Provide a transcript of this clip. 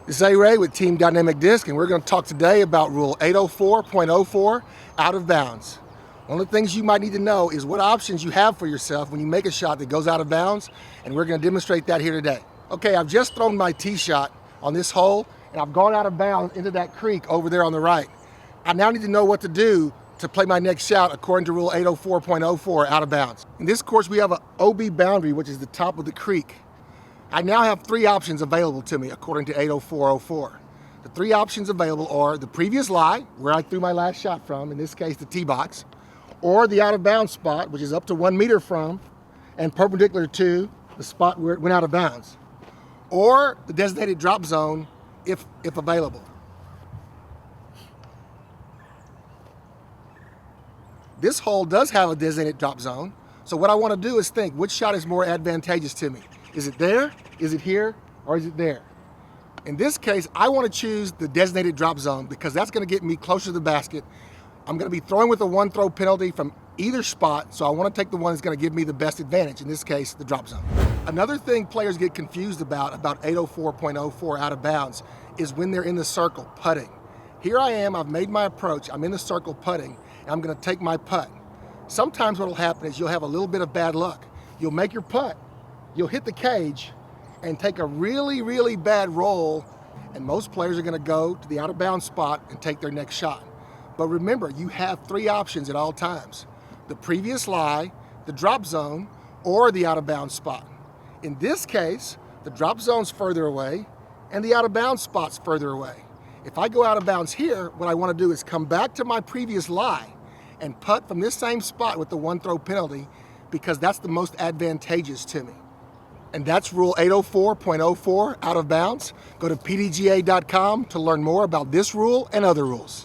This is A-Ray with Team Dynamic Disc, and we're going to talk today about Rule 804.04, out of bounds. One of the things you might need to know is what options you have for yourself when you make a shot that goes out of bounds, and we're going to demonstrate that here today. Okay, I've just thrown my tee shot on this hole, and I've gone out of bounds into that creek over there on the right. I now need to know what to do to play my next shot according to Rule 804.04, out of bounds. In this course, we have an OB boundary, which is the top of the creek. I now have three options available to me according to 804.04. The three options available are the previous lie, where I threw my last shot from, in this case the tee box, or the out of bounds spot, which is up to 1 meter from and perpendicular to the spot where it went out of bounds, or the designated drop zone if available. This hole does have a designated drop zone, so what I want to do is think, which shot is more advantageous to me? Is it there, is it here, or is it there? In this case, I want to choose the designated drop zone because that's going to get me closer to the basket. I'm going to be throwing with a one throw penalty from either spot, so I want to take the one that's going to give me the best advantage, in this case, the drop zone. Another thing players get confused about 804.04 out of bounds is when they're in the circle putting. Here I am, I've made my approach, I'm in the circle putting, and I'm going to take my putt. Sometimes what will happen is you'll have a little bit of bad luck. You'll make your putt, you'll hit the cage and take a really, really bad roll, and most players are going to go to the out of bounds spot and take their next shot. But remember, you have three options at all times: the previous lie, the drop zone, or the out of bounds spot. In this case, the drop zone's further away and the out of bounds spot's further away. If I go out of bounds here, what I want to do is come back to my previous lie and putt from this same spot with the one throw penalty, because that's the most advantageous to me. And that's Rule 804.04, out of bounds. Go to PDGA.com to learn more about this rule and other rules.